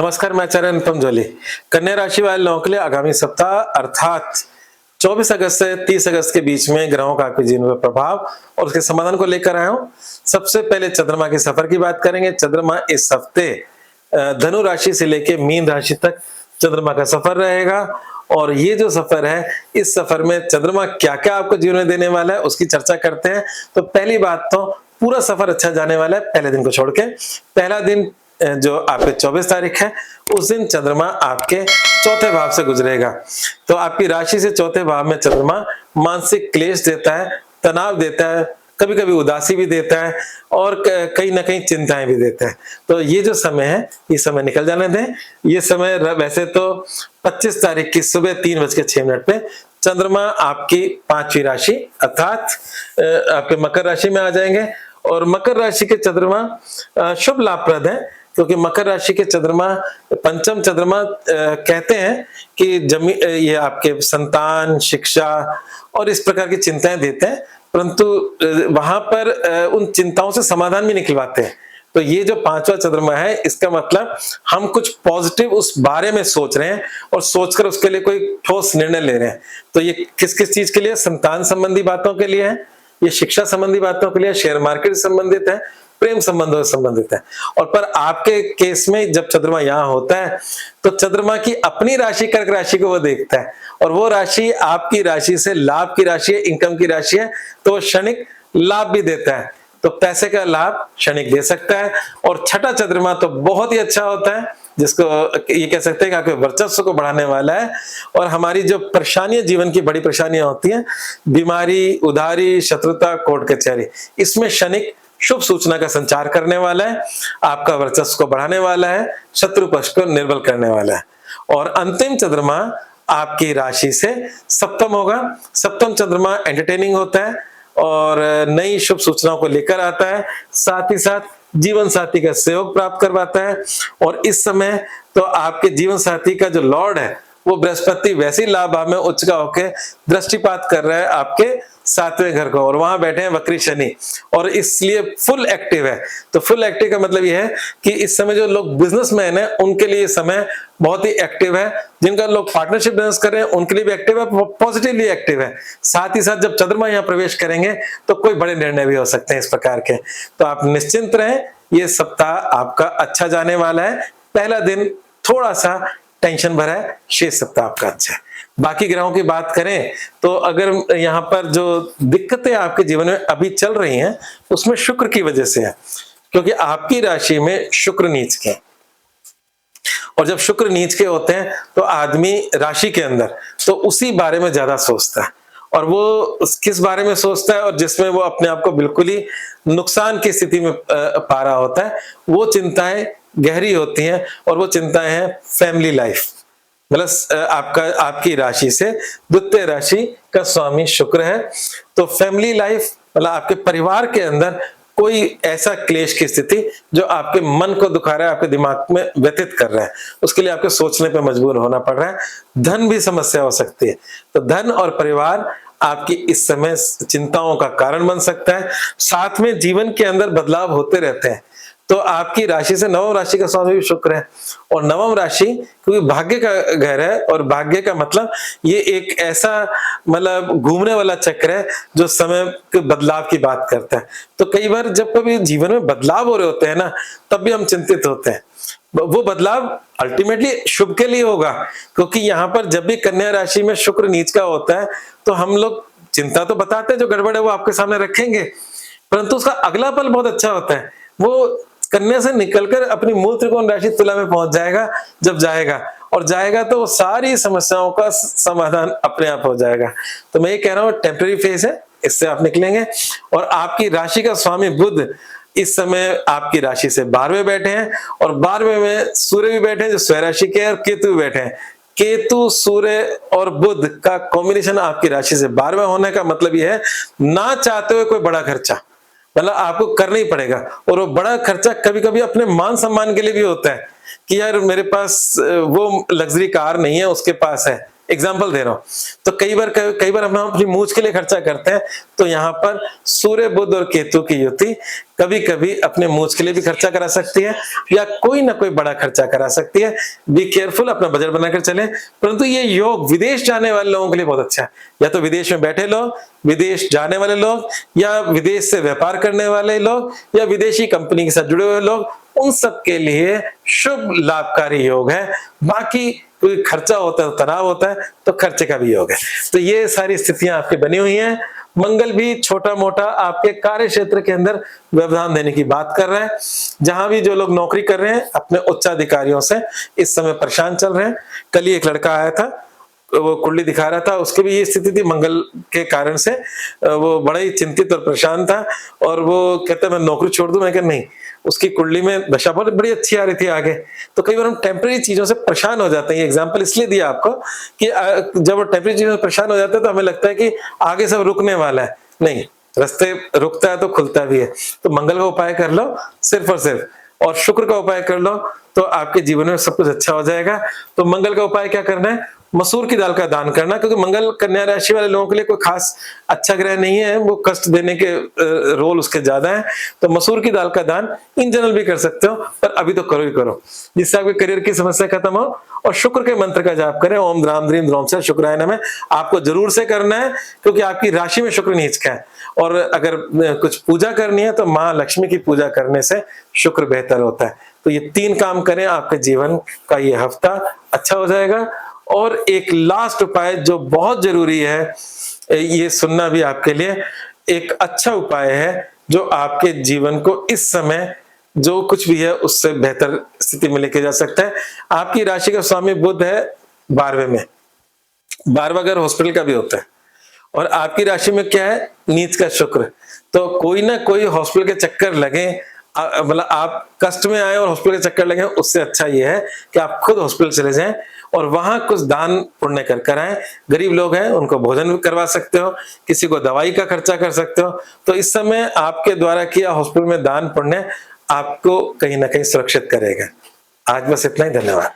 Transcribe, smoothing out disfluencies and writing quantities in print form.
नमस्कार, मैं आचार्य अनुपम जोली। कन्या राशि वाले लोगों के लिए आगामी सप्ताह अर्थात 24 अगस्त से 30 अगस्त के बीच में ग्रहों का आपके जीवन में प्रभाव और उसके समाधान को लेकर आया हूं। सबसे पहले चंद्रमा के सफर की बात करेंगे। चंद्रमा इस हफ्ते धनु राशि से लेकर मीन राशि तक चंद्रमा का सफर रहेगा और ये जो सफर है, इस सफर में चंद्रमा क्या क्या आपको जीवन में देने वाला है उसकी चर्चा करते हैं। तो पहली बात तो पूरा सफर अच्छा जाने वाला है पहले दिन को छोड़ के। पहला दिन जो आपके 24 तारीख है, उस दिन चंद्रमा आपके चौथे भाव से गुजरेगा। तो आपकी राशि से चौथे भाव में चंद्रमा मानसिक क्लेश देता है, तनाव देता है, कभी कभी उदासी भी देता है और कहीं ना कहीं चिंताएं भी देता है। तो ये जो समय है, ये समय निकल जाने दें। ये समय वैसे तो 25 तारीख की सुबह 3:06 पे चंद्रमा आपकी 5वीं राशि अर्थात आपके मकर राशि में आ जाएंगे और मकर राशि के चंद्रमा शुभ लाभप्रद है, क्योंकि मकर राशि के चंद्रमा पंचम चंद्रमा कहते हैं कि ये आपके संतान, शिक्षा और इस प्रकार की चिंताएं देते हैं, परंतु वहां पर उन चिंताओं से समाधान भी निकलवाते हैं। तो ये जो 5वां चंद्रमा है, इसका मतलब हम कुछ पॉजिटिव उस बारे में सोच रहे हैं और सोचकर उसके लिए कोई ठोस निर्णय ले रहे हैं। तो ये किस किस चीज के लिए? संतान संबंधी बातों के लिए है, ये शिक्षा संबंधी बातों के लिए, शेयर मार्केट से संबंधित है, प्रेम संबंधों से संबंधित है। और पर आपके केस में जब चंद्रमा यहाँ होता है तो चंद्रमा की अपनी राशि कर्क राशि को वो देखता है और वो राशि आपकी राशि से लाभ की राशि है, इनकम की राशि है, तो वो क्षणिक लाभ भी देता है। तो पैसे का लाभ क्षणिक दे सकता है। और छठा चंद्रमा तो बहुत ही अच्छा होता है, जिसको ये कह सकते हैं कि आपके वर्चस्व को बढ़ाने वाला है। और हमारी जो परेशानियां, जीवन की बड़ी परेशानियां होती हैं, बीमारी, उधारी, शत्रुता, कोर्ट कचहरी, इसमें क्षणिक शुभ सूचना का संचार करने वाला है, आपका वर्चस्व को बढ़ाने वाला है, शत्रु पक्ष को निर्बल करने वाला है। और अंतिम चंद्रमा आपकी राशि से सप्तम होगा। सप्तम चंद्रमा एंटरटेनिंग होता है और नई शुभ सूचनाओं को लेकर आता है, साथ ही साथ जीवन साथी का सहयोग प्राप्त करवाता है। और इस समय तो आपके जीवन साथी का जो लॉर्ड है, वो बृहस्पति वैसे ही लाभ भाव में उच्च का होकर दृष्टिपात कर रहा है आपके 7वें घर को, और वहां बैठे हैं वक्री शनि और इसलिए फुल एक्टिव है। तो फुल एक्टिव का मतलब यह है कि इस समय जो लोग बिजनेसमैन है, उनके लिए समय बहुत ही एक्टिव है। जिनका लोग पार्टनरशिप बिजनेस कर रहे हैं, उनके लिए भी एक्टिव है, पॉजिटिवली एक्टिव है। साथ ही साथ जब चंद्रमा यहाँ प्रवेश करेंगे तो कोई बड़े निर्णय भी हो सकते हैं इस प्रकार के। तो आप निश्चिंत रहें, ये सप्ताह आपका अच्छा जाने वाला है। पहला दिन थोड़ा सा टेंशन भरा है, शेष सप्ताह आपका अच्छा है। बाकी ग्रहों की बात करें तो अगर यहाँ पर जो दिक्कतें आपके जीवन में अभी चल रही हैं, उसमें शुक्र की वजह से है, क्योंकि आपकी राशि में शुक्र नीच के, और जब शुक्र नीच के होते हैं तो आदमी राशि के अंदर तो उसी बारे में ज्यादा सोचता है। और वो किस बारे में सोचता है और जिसमें वो अपने आप को बिल्कुल ही नुकसान की स्थिति में पा रहा होता है, वो चिंताएं गहरी होती हैं। और वो चिंताएं हैं फैमिली लाइफ, मतलब आपकी राशि से द्वितीय राशि का स्वामी शुक्र है। तो फैमिली लाइफ मतलब आपके परिवार के अंदर कोई ऐसा क्लेश की स्थिति जो आपके मन को दुखा रहा है, आपके दिमाग में व्यतीत कर रहा है, उसके लिए आपको सोचने पे मजबूर होना पड़ रहा है। धन भी समस्या हो सकती है। तो धन और परिवार आपकी इस समय चिंताओं का कारण बन सकता है। साथ में जीवन के अंदर बदलाव होते रहते हैं। तो आपकी राशि से नवम राशि का स्वामी भी शुक्र है, और नवम राशि क्योंकि भाग्य का घर है, और भाग्य का मतलब ये एक ऐसा मतलब घूमने वाला चक्र है जो समय के बदलाव की बात करता है। तो कई बार जब कभी जीवन में बदलाव हो रहे होते हैं ना, तब भी हम चिंतित होते हैं। वो बदलाव अल्टीमेटली शुभ के लिए होगा, क्योंकि यहाँ पर जब भी कन्या राशि में शुक्र नीच का होता है तो हम लोग चिंता तो बताते हैं, जो गड़बड़ है वो आपके सामने रखेंगे, परंतु उसका अगला पल बहुत अच्छा होता है। वो कन्या से निकलकर अपनी मूल त्रिकोण राशि तुला में पहुंच जाएगा। जब जाएगा तो वो सारी समस्याओं का समाधान अपने आप हो जाएगा। तो मैं ये कह रहा हूँ टेम्पररी फेज है, इससे आप निकलेंगे। और आपकी राशि का स्वामी बुध इस समय आपकी राशि से 12वें बैठे हैं, और 12वें में सूर्य भी बैठे हैं जो स्वराशि के, और केतु भी बैठे हैं। केतु, सूर्य और बुध का कॉम्बिनेशन आपकी राशि से 12वें होने का मतलब यह है, ना चाहते हुए कोई बड़ा खर्चा मतलब आपको करना ही पड़ेगा। और वो बड़ा खर्चा कभी कभी अपने मान सम्मान के लिए भी होता है कि यार मेरे पास वो लग्जरी कार नहीं है, उसके पास है, एग्जाम्पल दे रहा हूं। तो कई बार हम अपनी मूछ के लिए खर्चा करते हैं, तो यहाँ पर सूर्य, बुध और केतु की युति कभी कभी अपने मूछ के लिए भी खर्चा करा सकती है, या कोई ना कोई बड़ा खर्चा करा सकती है। बी केयरफुल, अपना बजट बनाकर चले। परंतु ये योग विदेश जाने वाले लोगों के लिए बहुत अच्छा है। या तो विदेश में बैठे लोग, विदेश जाने वाले लोग, या विदेश से व्यापार करने वाले लोग, या विदेशी कंपनी के साथ जुड़े हुए लोग, उन सब के लिए शुभ लाभकारी योग है। बाकी कोई खर्चा होता है, तनाव होता है, तो खर्चे का भी योग है। तो ये सारी स्थितियां आपकी बनी हुई हैं। मंगल भी छोटा मोटा आपके कार्य क्षेत्र के अंदर व्यवधान देने की बात कर रहा है। जहां भी जो लोग नौकरी कर रहे हैं, अपने उच्चाधिकारियों से इस समय परेशान चल रहे हैं। कल ही एक लड़का आया था, वो कुंडली दिखा रहा था, उसकी भी ये स्थिति थी मंगल के कारण से। वो बड़ा ही चिंतित और परेशान था, और वो कहता मैं नौकरी छोड़ दूं। मैं कहा नहीं, उसकी कुंडली में दशा बहुत बड़ी अच्छी आ रही थी आगे। तो कई बार हम टेम्परेरी चीजों से परेशान हो जाते हैं। ये एग्जांपल इसलिए दिया आपको कि जब वो टेम्परेरी चीजों से परेशान हो जाते हैं तो हमें लगता है कि आगे सब रुकने वाला है। नहीं, रास्ते रुकता है तो खुलता भी है। तो मंगल का उपाय कर लो सिर्फ और सिर्फ, और शुक्र का उपाय कर लो, तो आपके जीवन में सब कुछ अच्छा हो जाएगा। तो मंगल का उपाय क्या करना है? मसूर की दाल का दान करना, क्योंकि मंगल कन्या राशि वाले लोगों के लिए कोई खास अच्छा ग्रह नहीं है, वो कष्ट देने के रोल उसके ज्यादा है। तो मसूर की दाल का दान इन जनरल भी कर सकते हो, पर अभी तो करो ही करो, जिससे आपके करियर की समस्या खत्म हो। और शुक्र के मंत्र का जाप करें, ओम द्राम द्रीम द्रोम से शुक्राय नमः। आपको जरूर से करना है, क्योंकि आपकी राशि में शुक्र नीच का है। और अगर कुछ पूजा करनी है तो माँ लक्ष्मी की पूजा करने से शुक्र बेहतर होता है। तो ये 3 काम करें, आपके जीवन का ये हफ्ता अच्छा हो जाएगा। और एक लास्ट उपाय जो बहुत जरूरी है, ये सुनना भी आपके लिए एक अच्छा उपाय है, जो आपके जीवन को इस समय जो कुछ भी है उससे बेहतर स्थिति में लेके जा सकता है। आपकी राशि का स्वामी बुध है 12वें में, 12वां घर हॉस्पिटल का भी होता है। और आपकी राशि में क्या है? नीच का शुक्र। तो कोई ना कोई हॉस्पिटल के चक्कर लगे, मतलब आप कष्ट में आए और हॉस्पिटल के चक्कर लगे, उससे अच्छा ये है कि आप खुद हॉस्पिटल चले जाएं और वहां कुछ दान पुण्य कर आए। गरीब लोग हैं, उनको भोजन करवा सकते हो, किसी को दवाई का खर्चा कर सकते हो। तो इस समय आपके द्वारा किया हॉस्पिटल में दान पुण्य आपको कहीं ना कहीं सुरक्षित करेगा। आज बस इतना ही, धन्यवाद।